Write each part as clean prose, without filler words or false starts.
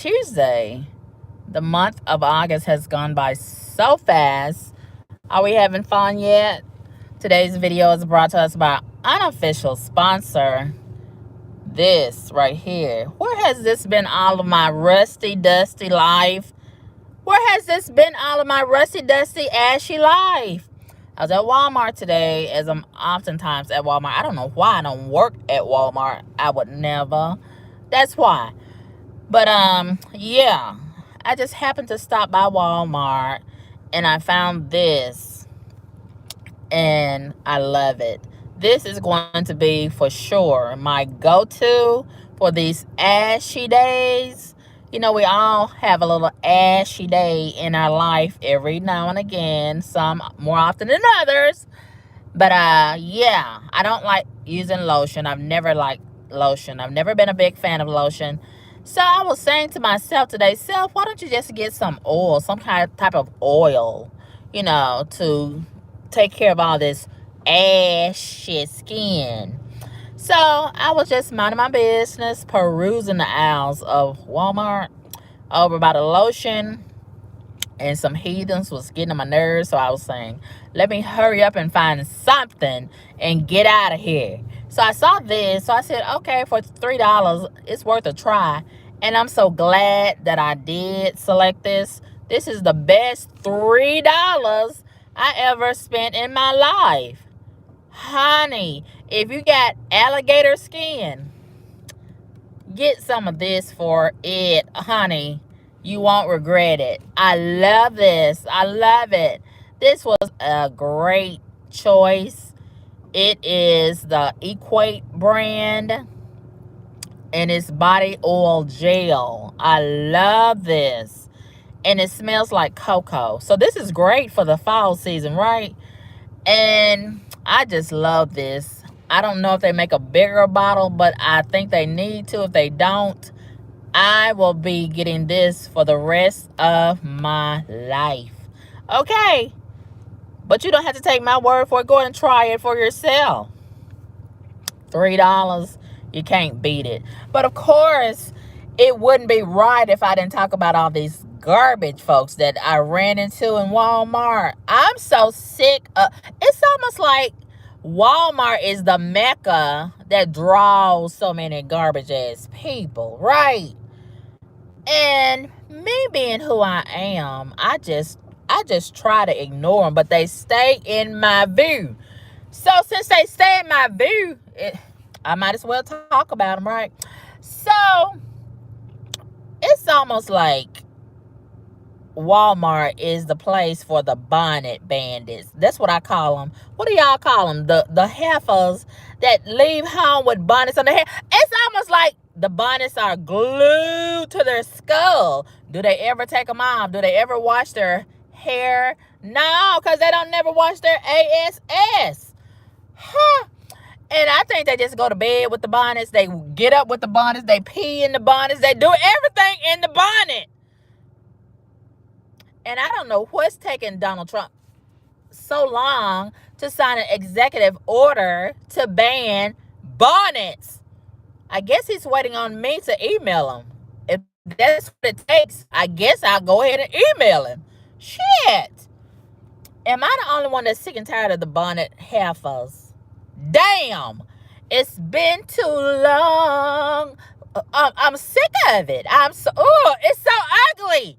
Tuesday. The month of August has gone by so fast. Are we having fun yet? Today's video is brought to us by unofficial sponsor. This right here. Where has this been all of my rusty, dusty life? Where has this been all of my rusty, dusty, ashy life? I was at Walmart today, as I'm oftentimes at Walmart. I don't know why I don't work at Walmart. I would never. That's why. But yeah, I just happened to stop by Walmart and I found this and I love it. This is going to be for sure my go-to for these ashy days. You know, we all have a little ashy day in our life every now and again, some more often than others. But yeah, I don't like using lotion. I've never liked lotion. I've never been a big fan of lotion. So I was saying to myself today, self, why don't you just get some oil, some kind of type of oil, to take care of all this ashy skin. So I was just minding my business, perusing the aisles of Walmart over by the lotion, and some heathens was getting on my nerves. So I was saying, let me hurry up and find something and get out of here. So I saw this. So I said, okay, for $3, it's worth a try. And I'm so glad that I did select this. This is the best $3 I ever spent in my life. Honey, if you got alligator skin, get some of this for it, honey. You won't regret it. I love this. I love it. This was a great choice. It is the Equate brand, and it's body oil gel. I love this. And it smells like cocoa. So this is great for the fall season, right? And I just love this. I don't know if they make a bigger bottle, but I think they need to. If they don't, I will be getting this for the rest of my life. Okay. But you don't have to take my word for it. Go and try it for yourself. $3. You can't beat it. But of course, it wouldn't be right if I didn't talk about all these garbage folks that I ran into in Walmart. I'm so sick of it's almost like Walmart is the mecca that draws so many garbage ass people, right? And me being who I am, I just try to ignore them, but they stay in my view. So since they stay in my view, I might as well talk about them, right? So it's almost like Walmart is the place for the bonnet bandits. That's what I call them. What do y'all call them? The heifers that leave home with bonnets on their head. It's almost like the bonnets are glued to their skull. Do they ever take them off? Do they ever wash their hair? No, because they don't never wash their ass. Huh. And I think they just go to bed with the bonnets. They get up with the bonnets. They pee in the bonnets. They do everything in the bonnet. And I don't know what's taking Donald Trump so long to sign an executive order to ban bonnets. I guess he's waiting on me to email him. If that's what it takes, I guess I'll go ahead and email him. Shit. Am I the only one that's sick and tired of the bonnet heifers? Damn. It's been too long. I'm sick of it. It's so ugly.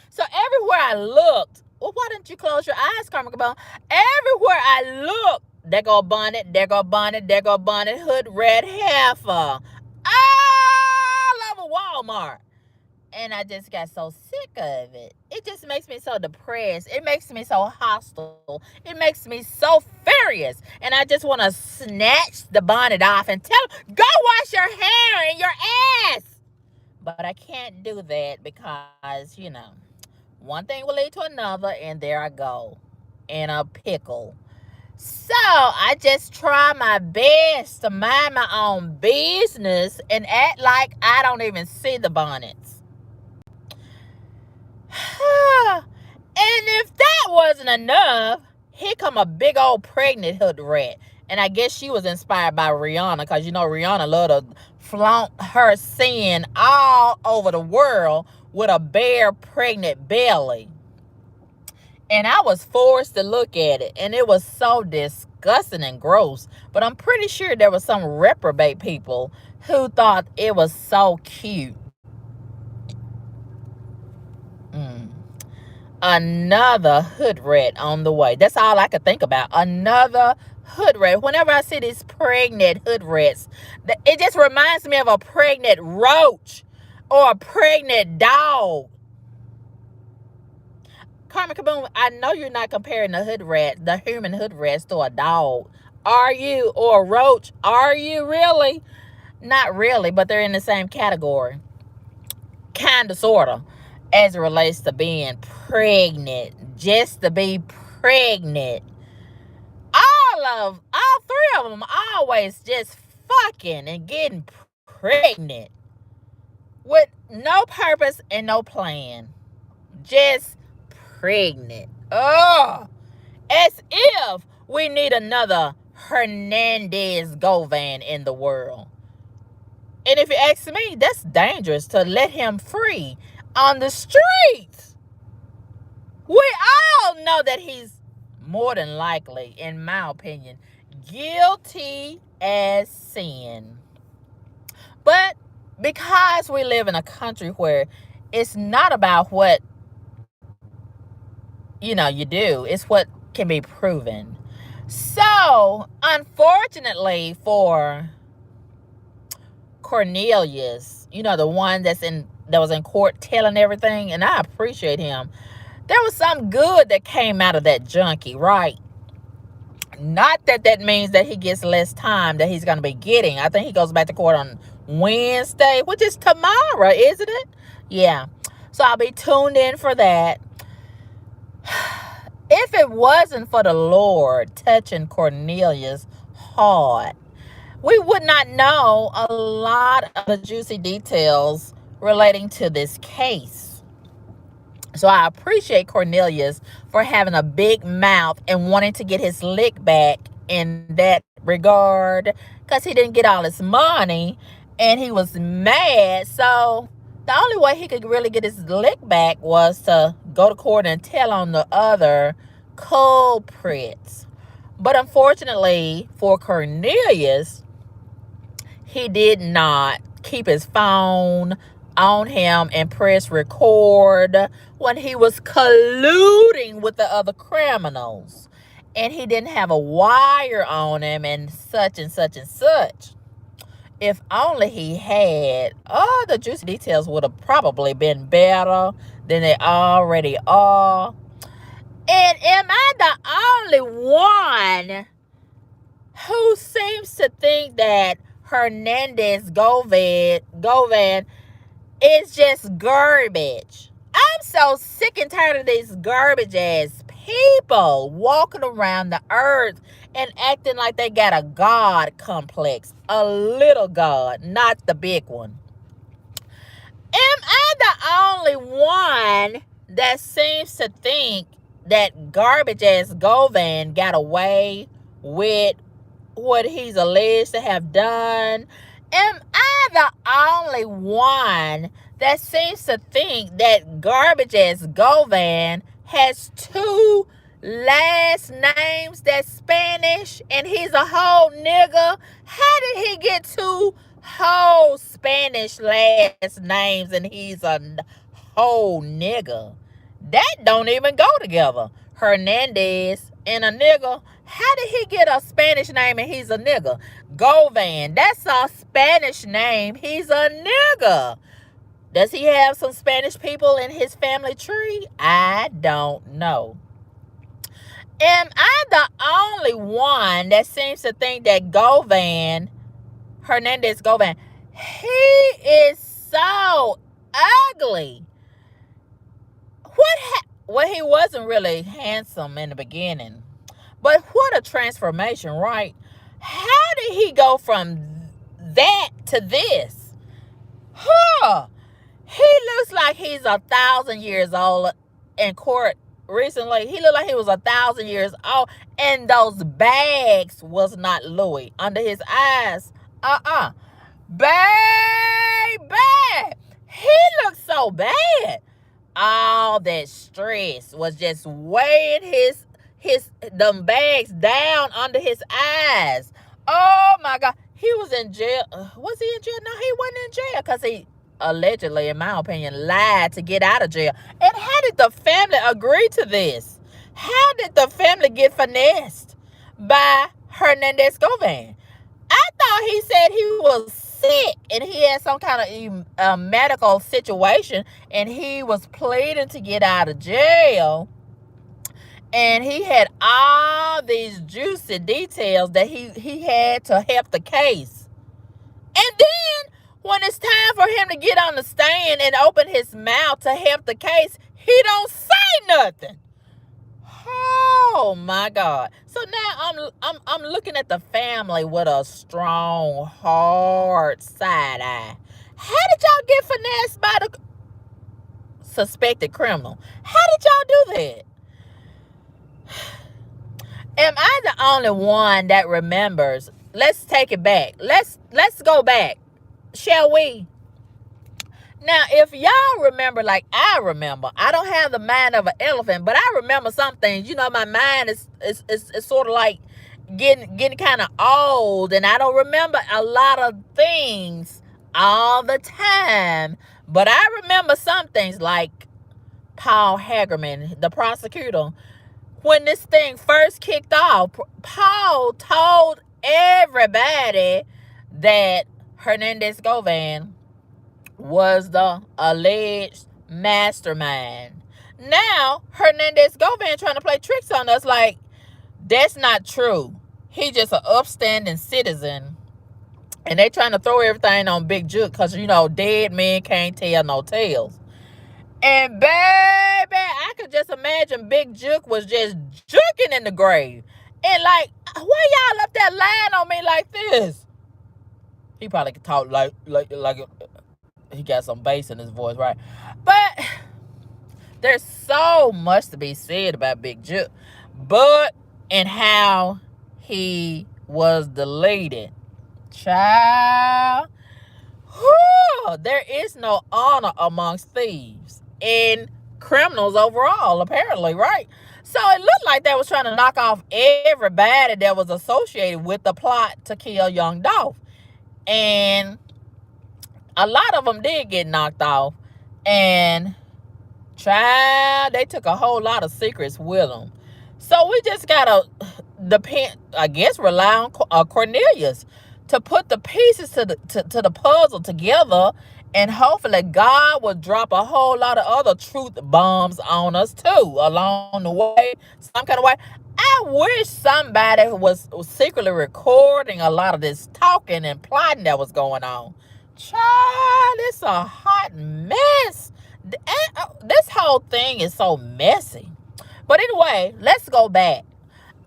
So everywhere I looked, well, why didn't you close your eyes, Carmen Cabone? Everywhere I looked, there go bonnet, there go bonnet, there go bonnet, hood, red heifer. All over Walmart. And I just got so sick of it. It just makes me so depressed. It makes me so hostile. It makes me so furious. And I just want to snatch the bonnet off and tell them, go wash your hair and your ass. But I can't do that because, one thing will lead to another, and there I go in a pickle. So I just try my best to mind my own business and act like I don't even see the bonnets. And if that wasn't enough, here come a big old pregnant hood rat. And I guess she was inspired by Rihanna, because you know Rihanna loved to flaunt her sin all over the world with a bare pregnant belly. And I was forced to look at it, and it was so disgusting and gross. But I'm pretty sure there was some reprobate people who thought it was so cute. Another hood rat on the way. That's all I could think about. Another hood rat. Whenever I see these pregnant hood rats, it just reminds me of a pregnant roach or a pregnant dog. Carmen Kaboom, I know you're not comparing the hood rat, the human hood rats, to a dog. Are you? Or a roach? Are you really? Not really, but they're in the same category. Kind of, sort of, as it relates to being pregnant. Just to be pregnant. All three of them always just fucking and getting pregnant. With no purpose and no plan. Just pregnant. Oh, as if we need another Hernandez Goan in the world. And if you ask me, that's dangerous to let him free on the streets. We all know that he's more than likely, in my opinion, guilty as sin. But because we live in a country where it's not about what you do, it's what can be proven. So, unfortunately for Cornelius, the one that was in court telling everything, and I appreciate him. There was some good that came out of that junkie, right? Not that means that he gets less time that he's going to be getting. I think he goes back to court on Wednesday, which is tomorrow, isn't it? Yeah. So I'll be tuned in for that. If it wasn't for the Lord touching Cornelius' heart, we would not know a lot of the juicy details relating to this case. So I appreciate Cornelius for having a big mouth and wanting to get his lick back in that regard, because he didn't get all his money and he was mad. So the only way he could really get his lick back was to go to court and tell on the other culprits. But unfortunately for Cornelius, he did not keep his phone on him and press record when he was colluding with the other criminals. And he didn't have a wire on him and such and such and such. If only he had, the juicy details would have probably been better than they already are. And am I the only one who seems to think that Hernandez Govan is just garbage? I'm so sick and tired of these garbage ass people walking around the earth and acting like they got a God complex. A little God, not the big one. Am I the only one that seems to think that garbage ass Govan got away with what he's alleged to have done? Am I the only one that seems to think that garbage ass Govan has two last names that's Spanish and he's a whole nigga? How did he get two whole Spanish last names and he's a whole nigga? That don't even go together. Hernandez and a nigga. How did he get a Spanish name and he's a nigga? Govan, that's a Spanish name. He's a nigga. Does he have some Spanish people in his family tree? I don't know. Am I the only one that seems to think that Govan, Hernandez Govan, he is so ugly? Well, he wasn't really handsome in the beginning. But what a transformation, right? How did he go from that to this? He looks like he's 1,000 years old in court recently. He looked like he was 1,000 years old. And those bags was not Louis under his eyes. Baby, he looked so bad. All that stress was just weighing them bags down under his eyes. Oh my God. He was in jail. Was he in jail? No, he wasn't in jail because he allegedly, in my opinion, lied to get out of jail. And how did the family agree to this? How did the family get finessed by Hernandez Govan? I thought he said he was sick and he had some kind of medical situation and he was pleading to get out of jail. And he had all these juicy details that he had to help the case. And then when it's time for him to get on the stand and open his mouth to help the case, he don't say nothing. Oh my God. So now I'm looking at the family with a strong, hard side eye. How did y'all get finessed by the suspected criminal? How did y'all do that? Am I the only one that remembers? Let's take it back. Let's go back. Shall we? Now, if y'all remember, like I remember, I don't have the mind of an elephant, but I remember some things. You know, my mind is sort of like getting kind of old, and I don't remember a lot of things all the time. But I remember some things, like Paul Hagerman, the prosecutor. When this thing first kicked off, Paul told everybody that Hernandez Govan was the alleged mastermind. Now, Hernandez Govan trying to play tricks on us like, that's not true. He just an upstanding citizen. And they trying to throw everything on Big Juke because, you know, dead men can't tell no tales. And baby, I could just imagine Big Juke was just juking in the grave. And like, why y'all left that line on me like this? He probably could talk like he got some bass in his voice, right? But there's so much to be said about Big Juke. But and how he was deleted. Child. Whew, there is no honor amongst thieves and criminals overall, apparently, right? So it looked like they was trying to knock off everybody that was associated with the plot to kill young Dolph. And a lot of them did get knocked off. And child, they took a whole lot of secrets with them. So we just gotta rely on Cornelius to put the pieces to the puzzle together, and hopefully God will drop a whole lot of other truth bombs on us too along the way, some kind of way. I wish somebody was secretly recording a lot of this talking and plotting that was going on. Child, it's a hot mess. This whole thing is so messy. But anyway, let's go back.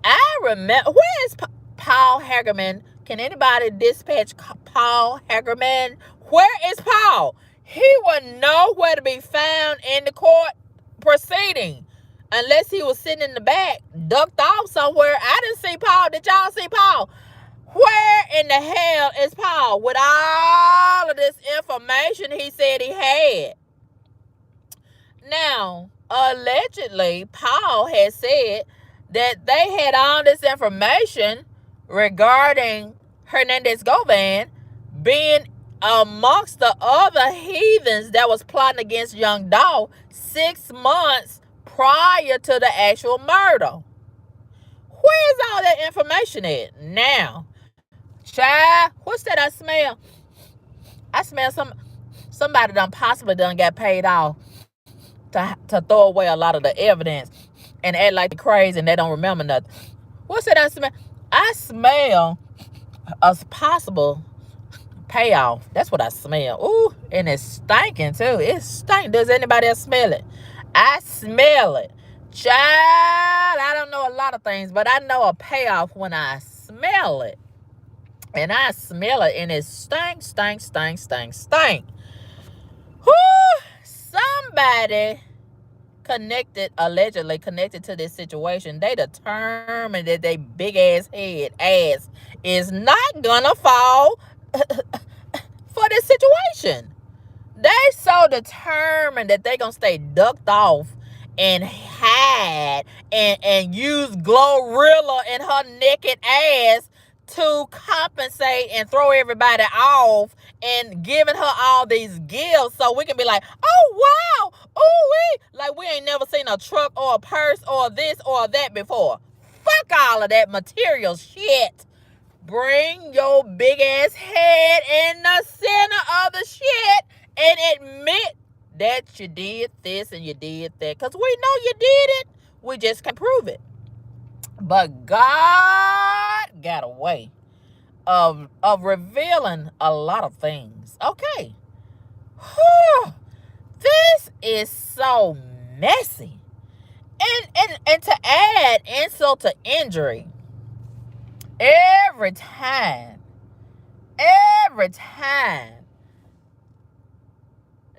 I remember, where is Paul Hagerman? Can anybody dispatch Paul Hagerman? Where is Paul? He was nowhere to be found in the court proceeding unless he was sitting in the back, ducked off somewhere. I didn't see Paul. Did y'all see Paul? Where in the hell is Paul with all of this information he said he had? Now, allegedly, Paul had said that they had all this information regarding Hernandez Govan being amongst the other heathens that was plotting against young Dolph 6 months prior to the actual murder. Where's all that information at now? Child, what's that I smell? I smell somebody possibly got paid off to throw away a lot of the evidence and act like they're crazy and they don't remember nothing. What's that I smell? I smell a possible payoff. That's what I smell. Ooh, and it's stinking too. It stink. Does anybody else smell it? I smell it. Child, I don't know a lot of things, but I know a payoff when I smell it. And I smell it, and it stink. Whew, somebody allegedly connected to this situation, they determined that they big ass is not gonna fall for this situation. They so determined that they gonna stay ducked off and hide and use Glorilla and her naked ass to compensate and throw everybody off and giving her all these gifts so we can be like, oh wow, ooh wee, like we ain't never seen a truck or a purse or this or that before. Fuck all of that material shit. Bring your big ass head in the center of the shit and admit that you did this and you did that. Because we know you did it. We just can't prove it. But God got a way of revealing a lot of things. Okay. Whew. This is so messy. And to add insult to injury, every time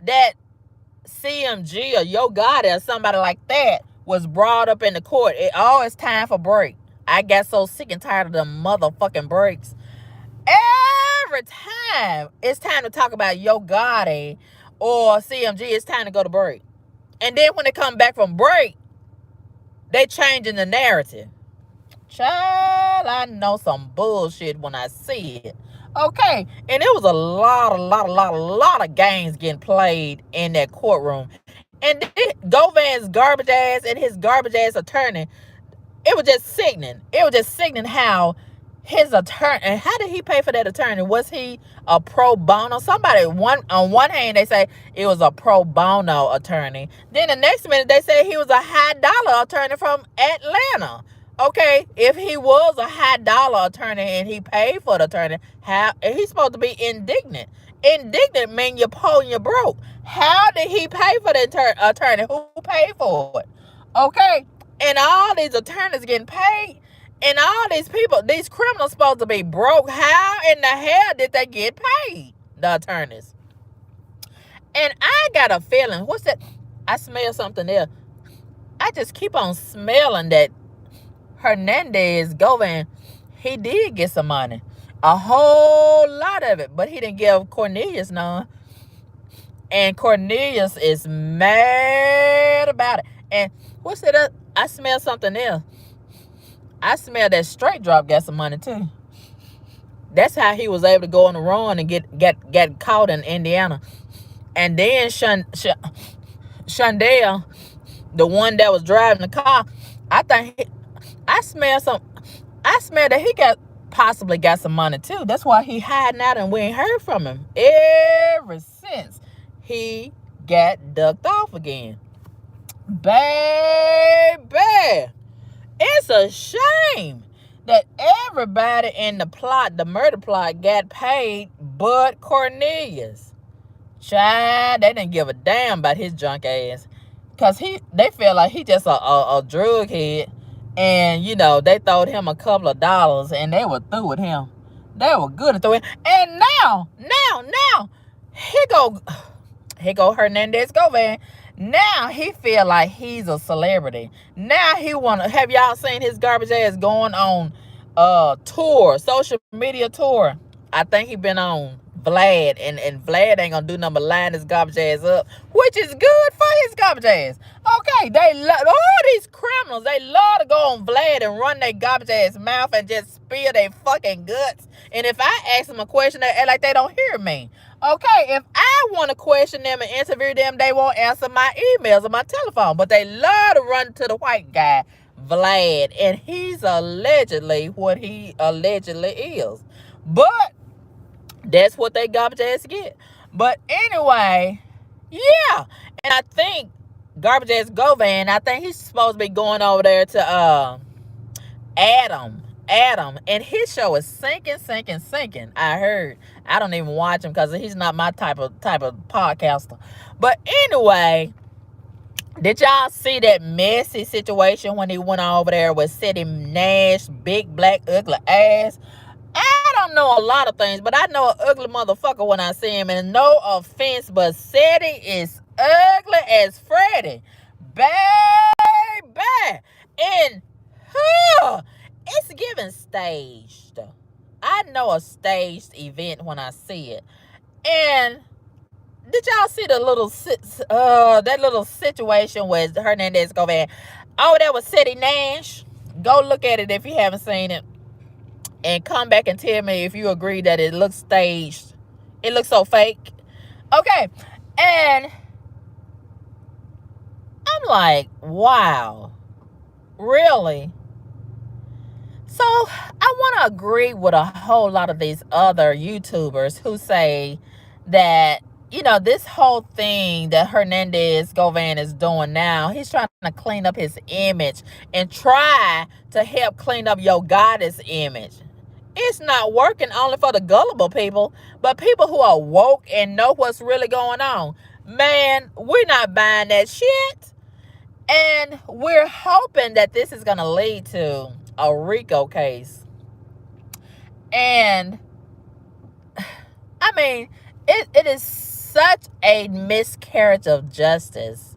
that CMG or Yo Gotti or somebody like that was brought up in the court, it's time for break. I got so sick and tired of the motherfucking breaks. Every time it's time to talk about Yo Gotti or CMG, it's time to go to break. And then when they come back from break, they changing the narrative. Child, I know some bullshit when I see it. Okay, and it was a lot of games getting played in that courtroom. And then Govan's garbage ass and his garbage ass attorney, it was just sickening. It was just sickening how his attorney, and how did he pay for that attorney? Was he a pro bono? Somebody, on one hand, they say it was a pro bono attorney. Then the next minute, they say he was a high dollar attorney from Atlanta. Okay, if he was a high dollar attorney and he paid for the attorney, how he's supposed to be indignant? Indignant mean you're poor and you're broke. How did he pay for the attorney? Who paid for it? Okay, and all these attorneys getting paid, and all these people, these criminals supposed to be broke. How in the hell did they get paid? The attorneys. And I got a feeling. What's that? I smell something there. I just keep on smelling that Hernandez Goan, he did get some money. A whole lot of it. But he didn't give Cornelius none. And Cornelius is mad about it. And what's it? I smell something else. I smell that Straight Drop got some money too. That's how he was able to go on the run and get caught in Indiana. And then Shondell, the one that was driving the car, I smell that he possibly got some money too. That's why he hiding out and we ain't heard from him ever since he got ducked off again. Baby, it's a shame that everybody in the murder plot, got paid but Cornelius. Child, they didn't give a damn about his junk ass. Because they feel like he just a drug head. And, they throwed him a couple of dollars and they were through with him. They were good at throwing. And now, here go Hernandez Goan. Now he feel like he's a celebrity. Now he have y'all seen his garbage ass going on tour, social media tour? I think he been on Vlad, and Vlad ain't gonna do nothing but line his garbage ass up, which is good for his garbage ass. Okay, all these criminals, they love to go on Vlad and run their garbage ass mouth and just spill their fucking guts. And if I ask them a question, they act like they don't hear me. Okay, if I want to question them and interview them, they won't answer my emails or my telephone. But they love to run to the white guy, Vlad, and he's allegedly what he allegedly is. But that's what they garbage ass get. But anyway, yeah. And I think garbage ass Govan, I think he's supposed to be going over there to Adam, and his show is sinking. I heard. I don't even watch him because he's not my type of podcaster. But anyway, did y'all see that messy situation when he went over there with City Nash, big black ugly ass? I don't know a lot of things, but I know an ugly motherfucker when I see him. And no offense, but City is ugly as Freddy. baby. And it's giving staged. I know a staged event when I see it. And did y'all see the little that little situation with Hernandez Govan? Oh, that was City Nash. Go look at it if you haven't seen it, and come back and tell me if you agree that it looks staged. It looks so fake. Okay, and I'm like, wow, really? So I want to agree with a whole lot of these other YouTubers who say that, this whole thing that Hernandez Govan is doing now, he's trying to clean up his image and try to help clean up your goddess image. It's not working only for the gullible people, but people who are woke and know what's really going on. Man, we're not buying that shit. And we're hoping that this is going to lead to a RICO case. And I mean, it is such a miscarriage of justice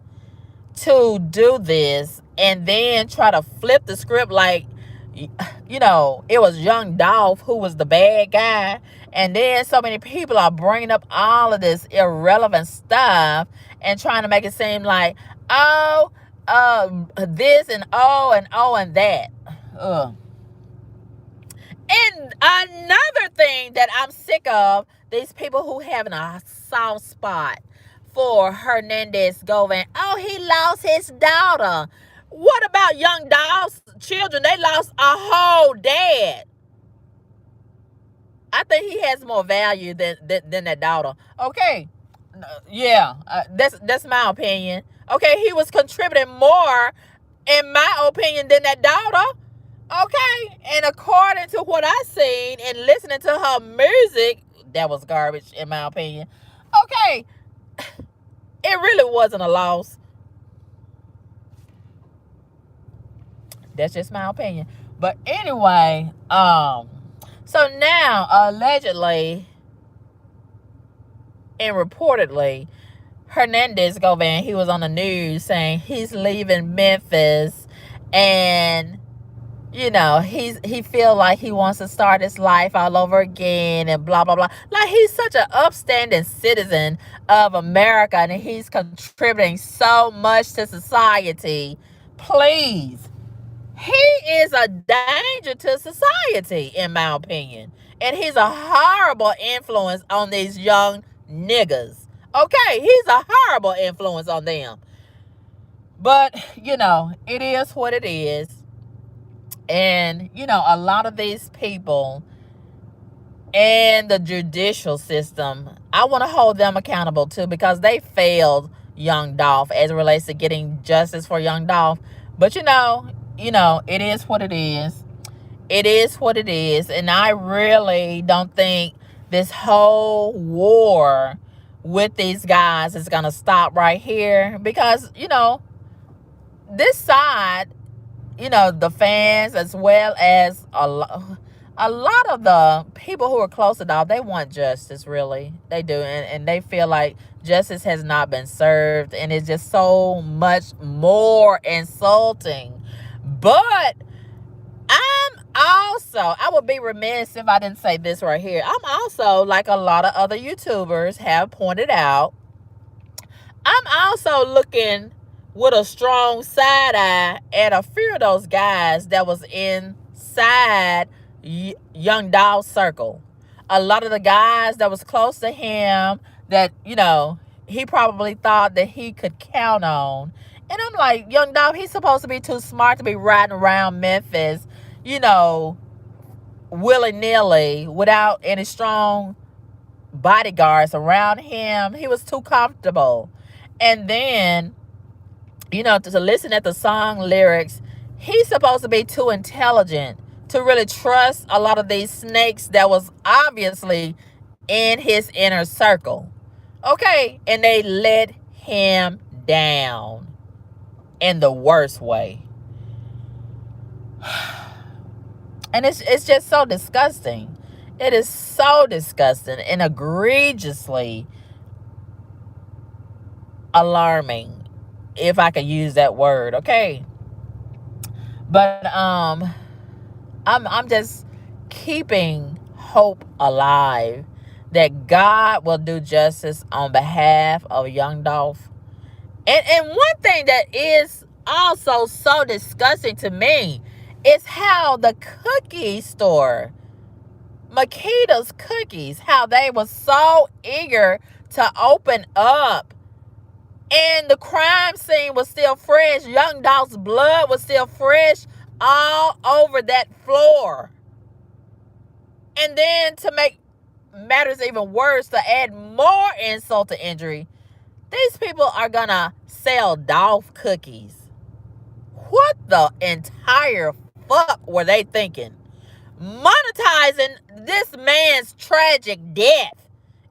to do this and then try to flip the script like, it was young Dolph who was the bad guy. And then so many people are bringing up all of this irrelevant stuff and trying to make it seem like, oh, this and oh and oh and that. Ugh. And another thing that I'm sick of, these people who having a soft spot for Hernandez Govan. Oh, he lost his daughter. What about young Dolph's children? They lost a whole dad. I think he has more value than that daughter. Okay. Yeah, that's my opinion. Okay, he was contributing more, in my opinion, than that daughter. Okay, and according to what I seen and listening to her music, that was garbage, in my opinion. Okay, it really wasn't a loss. That's just my opinion. But anyway, so now allegedly and reportedly, Hernandez Govan, he was on the news saying he's leaving Memphis, and he feel like he wants to start his life all over again and blah blah blah. Like, he's such an upstanding citizen of America and he's contributing so much to society. Please, he is a danger to society, in my opinion, and he's a horrible influence on these young niggas. Okay, he's a horrible influence on them. But, it is what it is. And, a lot of these people and the judicial system, I want to hold them accountable too, because they failed young Dolph as it relates to getting justice for young Dolph. But, it is what it is. It is what it is. And I really don't think this whole war with these guys is going to stop right here, because, this side, the fans, as well as a lot of the people who are close to Dolph, they want justice, really. They do. And they feel like justice has not been served, and it's just so much more insulting. But I would be remiss if I didn't say this right here. I'm also, like a lot of other YouTubers have pointed out, I'm also looking with a strong side eye at a few of those guys that was inside young Dolph's circle. A lot of the guys that was close to him that, he probably thought that he could count on. And I'm like, young Dolph, he's supposed to be too smart to be riding around Memphis, willy-nilly without any strong bodyguards around him. He was too comfortable. And then, to listen at the song lyrics, he's supposed to be too intelligent to really trust a lot of these snakes that was obviously in his inner circle. Okay, and they let him down in the worst way. And it's just so disgusting. It is so disgusting and egregiously alarming if I could use that word, okay? But I'm just keeping hope alive that God will do justice on behalf of young Dolph. And one thing that is also so disgusting to me is how the cookie store, Makita's Cookies, how they were so eager to open up, and the crime scene was still fresh. Young Dolph's blood was still fresh all over that floor. And then to make matters even worse, to add more insult to injury, these people are gonna sell Dolph cookies. What the entire fuck were they thinking? Monetizing this man's tragic death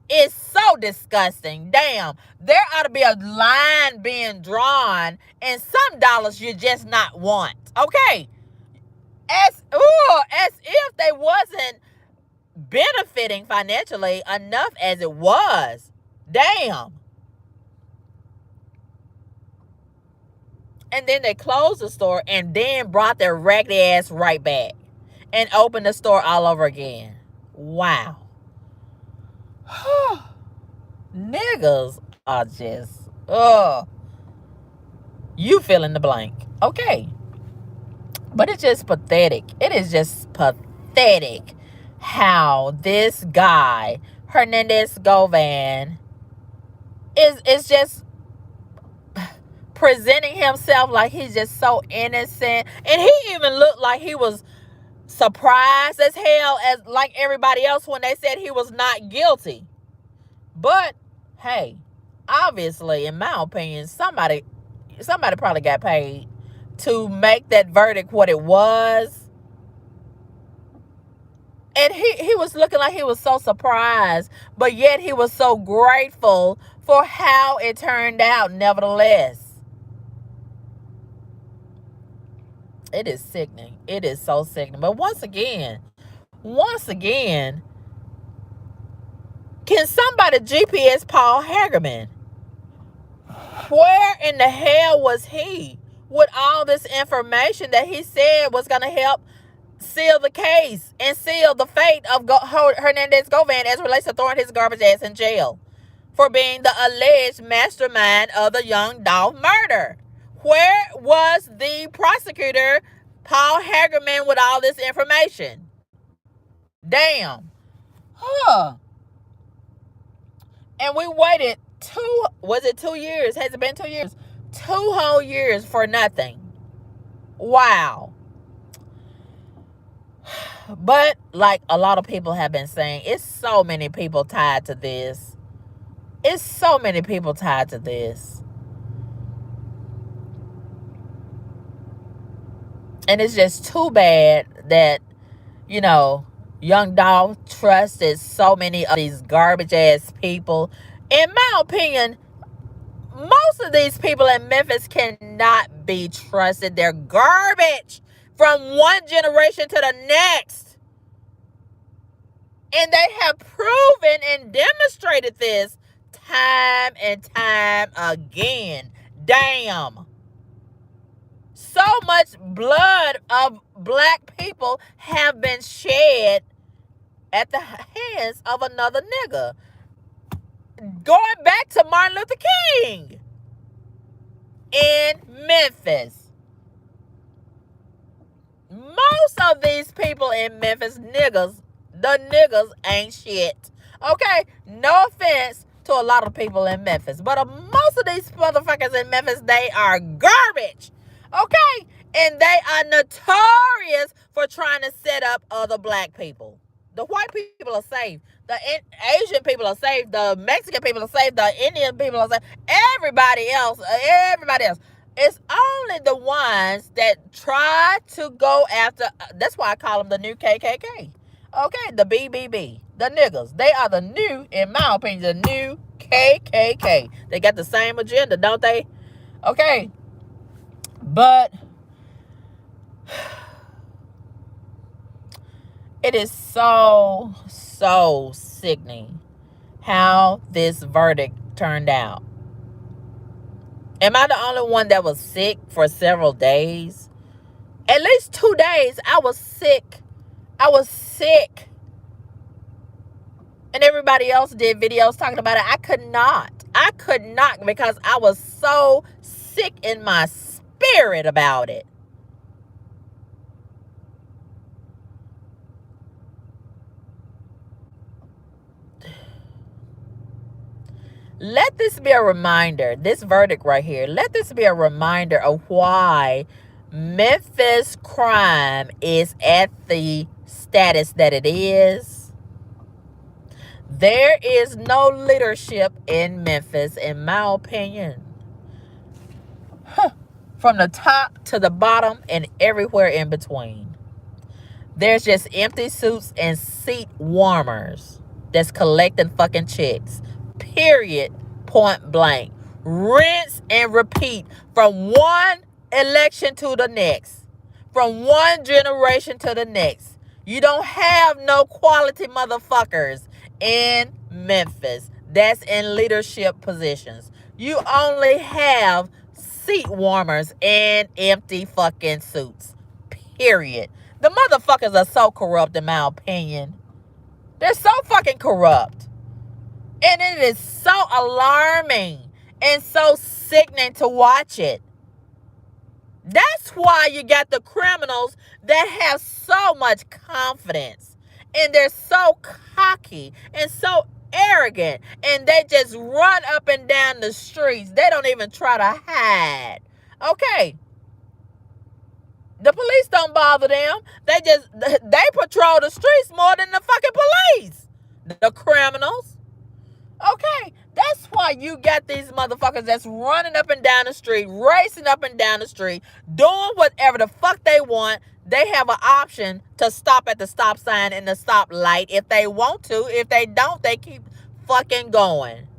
is so disgusting. Damn, there ought to be a line being drawn, and some dollars you just not want. Okay, as if they wasn't benefiting financially enough as it was. Damn. And then they closed the store and then brought their raggedy ass right back and opened the store all over again. Wow. Niggas are just, you fill in the blank. Okay. But it's just pathetic. It is just pathetic how this guy, Hernandez Govan, is just presenting himself like he's just so innocent. And he even looked like he was surprised as hell, as like everybody else, when they said he was not guilty. But hey, obviously, in my opinion, somebody probably got paid to make that verdict what it was. And he was looking like he was so surprised, but yet he was so grateful for how it turned out nevertheless. It is sickening. It is so sickening. But once again, can somebody GPS Paul Hagerman? Where in the hell was he with all this information that he said was going to help seal the case and seal the fate of Hernandez Govan as relates to throwing his garbage ass in jail for being the alleged mastermind of the young Dolph murder? Where was the prosecutor, Paul Hagerman, with all this information? Damn. Huh. And we waited 2 years? Has it been 2 years? 2 whole years for nothing. Wow. But like a lot of people have been saying, it's so many people tied to this. It's so many people tied to this. And it's just too bad that, young Dolph trusted so many of these garbage ass people. In my opinion, most of these people in Memphis cannot be trusted. They're garbage from one generation to the next. And they have proven and demonstrated this time and time again. Damn. So much blood of black people have been shed at the hands of another nigga. Going back to Martin Luther King in Memphis. Most of these people in Memphis, the niggas ain't shit. Okay? No offense to a lot of people in Memphis, but most of these motherfuckers in Memphis, they are garbage. Okay? And they are notorious for trying to set up other black people. The white people are safe. The Asian people are safe. The Mexican people are safe. The Indian people are safe. Everybody else. It's only the ones that try to go after. That's why I call them the new KKK. Okay, the BBB. The niggas. They are the new, in my opinion, the new KKK. They got the same agenda, don't they? Okay. But it is so sickening how this verdict turned out. Am I the only one that was sick for several days? At least 2 days, I was sick. I was sick. And everybody else did videos talking about it. I could not. I could not because I was so sick in my spirit about it. Let this be a reminder, this verdict right here, let this be a reminder of why Memphis crime is at the status that it is. There is no leadership in Memphis, in my opinion. From the top to the bottom and everywhere in between. There's just empty suits and seat warmers that's collecting fucking checks. Period. Point blank. Rinse and repeat from one election to the next. From one generation to the next. You don't have no quality motherfuckers in Memphis that's in leadership positions. You only have seat warmers and empty fucking suits. Period. The motherfuckers are so corrupt, in my opinion. They're so fucking corrupt. And it is so alarming and so sickening to watch it. That's why you got the criminals that have so much confidence. And they're so cocky and so arrogant. And they just run up and down the streets. They don't even try to hide. Okay. The police don't bother them. They patrol the streets more than the fucking police. The criminals. Okay, that's why you got these motherfuckers that's running up and down the street, racing up and down the street, doing whatever the fuck they want. They have an option to stop at the stop sign and the stop light if they want to. If they don't, they keep fucking going.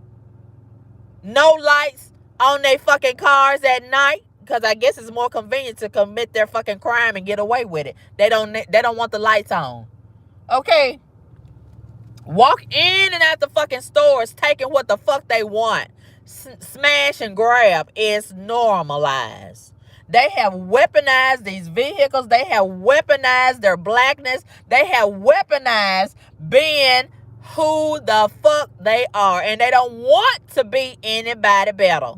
No lights on their fucking cars at night. Because I guess it's more convenient to commit their fucking crime and get away with it. They don't want the lights on. Okay. Walk in and out the fucking stores taking what the fuck they want. Smash and grab is normalized. They have weaponized these vehicles. They have weaponized their blackness. They have weaponized being who the fuck they are. And they don't want to be anybody better.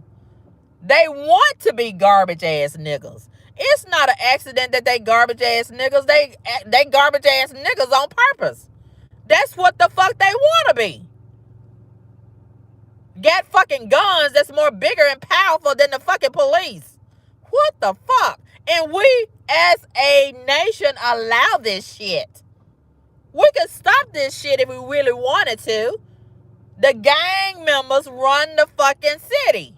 They want to be garbage ass niggas. It's not an accident that they garbage ass niggas. They garbage ass niggas on purpose. That's what the fuck they want to be. Got fucking guns that's more bigger and powerful than the fucking police. What the fuck? And we as a nation allow this shit. We could stop this shit if we really wanted to. The gang members run the fucking city.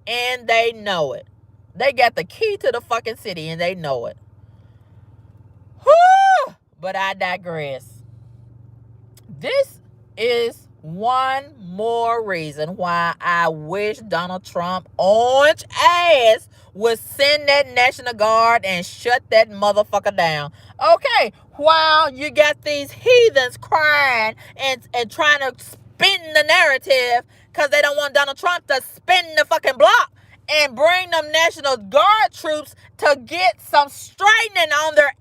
And they know it. They got the key to the fucking city and they know it. Whew! But I digress. This is one more reason why I wish Donald Trump orange ass would send that National Guard and shut that motherfucker down. Okay, while you got these heathens crying and trying to spin the narrative because they don't want Donald Trump to spin the fucking block and bring them National Guard troops to get some straightening on their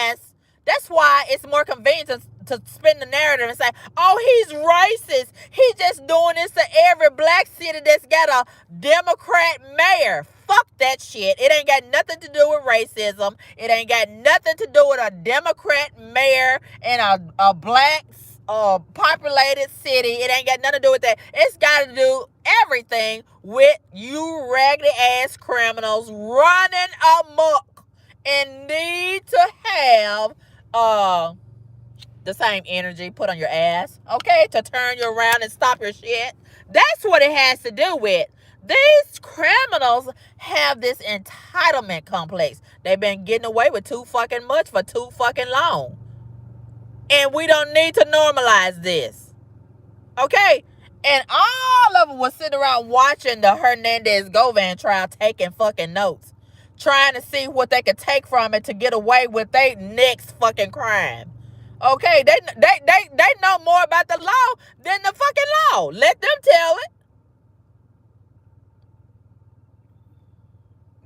ass. That's why it's more convenient to spin the narrative and say, oh, he's racist. He's just doing this to every black city that's got a Democrat mayor. Fuck that shit. It ain't got nothing to do with racism. It ain't got nothing to do with a Democrat mayor in a black populated city. It ain't got nothing to do with that. It's got to do everything with you raggedy ass criminals running amok and need to have the same energy put on your ass, okay, to turn you around and stop your shit. That's what it has to do with. These criminals have this entitlement complex. They've been getting away with too fucking much for too fucking long. And we don't need to normalize this. Okay? And all of them was sitting around watching the Hernandez Goan trial, taking fucking notes. Trying to see what they could take from it to get away with their next fucking crime. Okay? They know more about. about the law than the fucking law. Let them tell it.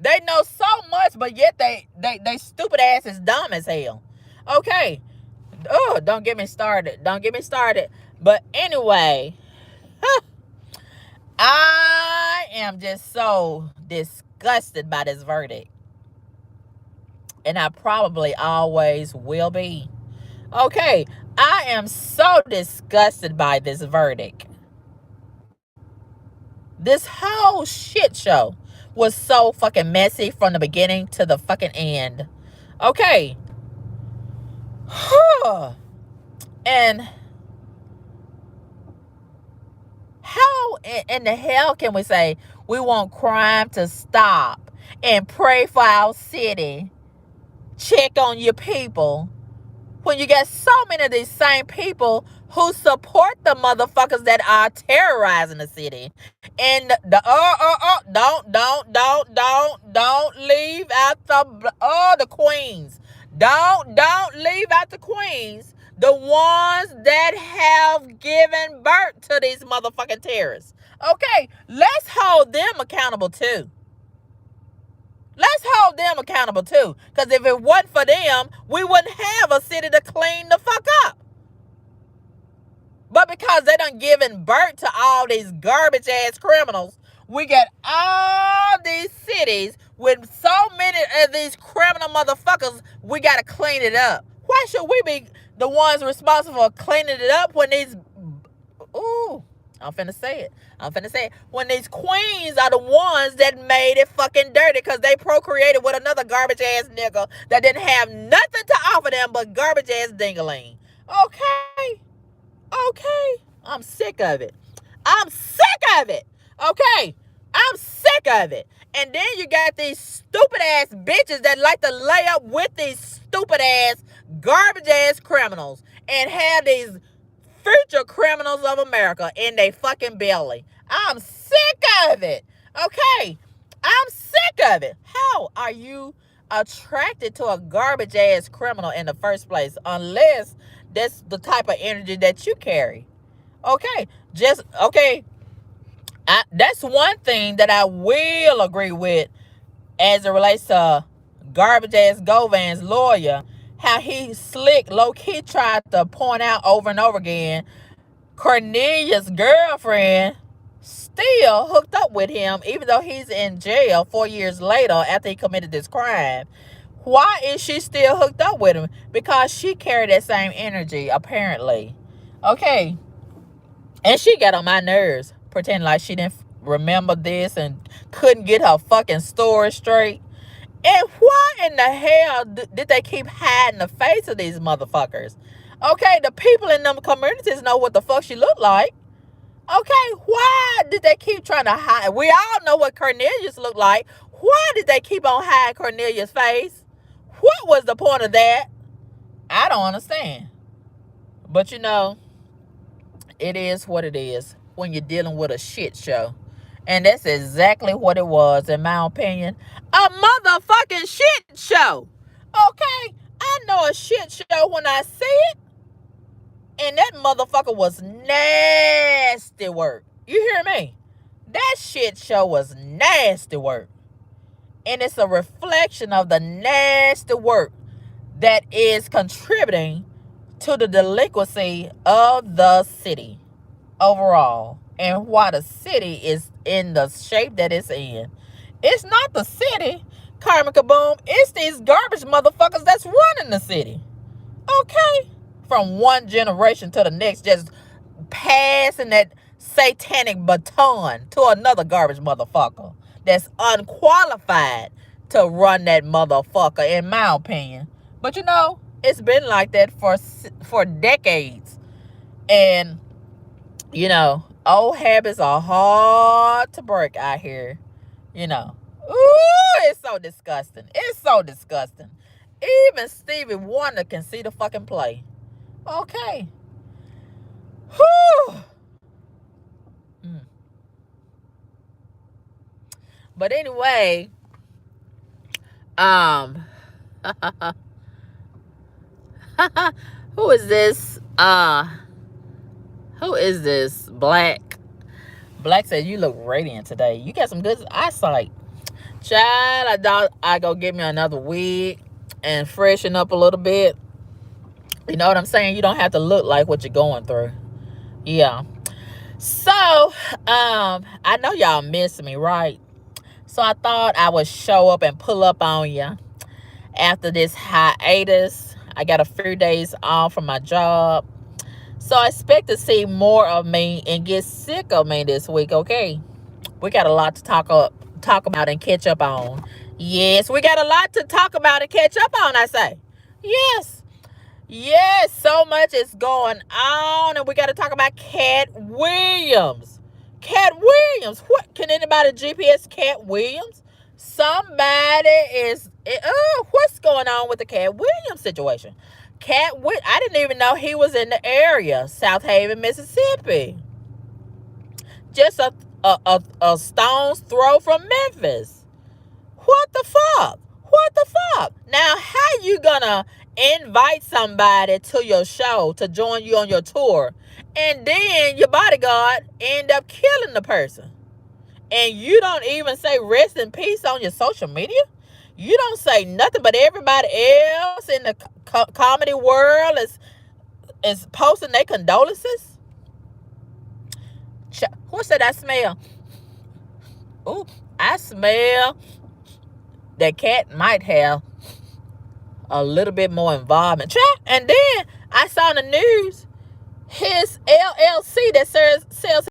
They know so much, but yet they stupid ass is dumb as hell. Okay. Oh, don't get me started. Don't get me started. But anyway, I am just so disgusted by this verdict. And I probably always will be. Okay, I am so disgusted by this verdict. This whole shit show was so fucking messy from the beginning to the fucking end. Okay. And how in the hell can we say we want crime to stop and pray for our city, check on your people, when you got so many of these same people who support the motherfuckers that are terrorizing the city? And don't leave out the queens. Don't leave out the queens. The ones that have given birth to these motherfucking terrorists. Okay, let's hold them accountable too. Let's hold them accountable too. Because if it wasn't for them, we wouldn't have a city to clean the fuck up. But because they done given birth to all these garbage ass criminals, we got all these cities with so many of these criminal motherfuckers, we got to clean it up. Why should we be the ones responsible for cleaning it up when these... Ooh, I'm finna say it. When these queens are the ones that made it fucking dirty because they procreated with another garbage ass nigga that didn't have nothing to offer them but garbage ass dingaling. Okay. I'm sick of it. Okay. I'm sick of it. And then you got these stupid ass bitches that like to lay up with these stupid ass garbage ass criminals and have these future criminals of America in their fucking belly. I'm sick of it. Okay. I'm sick of it. How are you attracted to a garbage ass criminal in the first place unless that's the type of energy that you carry? Okay. That's one thing that I will agree with as it relates to garbage ass Govan's lawyer. How he slick, low-key tried to point out over and over again, Cornelius' girlfriend still hooked up with him, even though he's in jail 4 years later after he committed this crime. Why is she still hooked up with him? Because she carried that same energy, apparently. Okay. And she got on my nerves, pretending like she didn't remember this and couldn't get her fucking story straight. And why in the hell did they keep hiding the face of these motherfuckers? Okay, the people in them communities know what the fuck she looked like. Okay, why did they keep trying to hide? We all know what Cornelius looked like. Why did they keep on hiding Cornelius' face? What was the point of that? I don't understand. But you know, it is what it is when you're dealing with a shit show. And that's exactly what it was, in my opinion. A motherfucking shit show. Okay? I know a shit show when I see it. And that motherfucker was nasty work. You hear me? That shit show was nasty work. And it's a reflection of the nasty work that is contributing to the delinquency of the city overall. And why the city is in the shape that it's in. It's not the city, Karma Kaboom. It's these garbage motherfuckers that's running the city. Okay? From one generation to the next, just passing that satanic baton to another garbage motherfucker that's unqualified to run that motherfucker, in my opinion. But you know, it's been like that for decades. And, you know, old habits are hard to break out here. You know. Ooh, it's so disgusting. It's so disgusting. Even Stevie Wonder can see the fucking play. Okay. Whew. But anyway, who is this? Who is this? Black said, you look radiant today. You got some good eyesight. Child, I thought I go get me another wig and freshen up a little bit. You know what I'm saying? You don't have to look like what you're going through. Yeah. So, I know y'all miss me, right? So I thought I would show up and pull up on you after this hiatus. I got a few days off from my job. So I expect to see more of me and get sick of me this week, okay? We got a lot to talk about and catch up on. Yes, we got a lot to talk about and catch up on, I say. Yes. Yes, so much is going on, and we got to talk about Cat Williams. Cat Williams. What? Can anybody GPS Cat Williams? Somebody is... what's going on with the Cat Williams situation? I didn't even know he was in the area. South Haven, Mississippi. Just a stone's throw from Memphis. What the fuck? What the fuck? Now, how you gonna invite somebody to your show to join you on your tour, and then your bodyguard end up killing the person, and you don't even say rest in peace on your social media? You don't say nothing, but everybody else in the comedy world is posting their condolences. What's that I smell? Ooh, I smell that Cat might have a little bit more involvement. And then I saw in the news his LLC that sells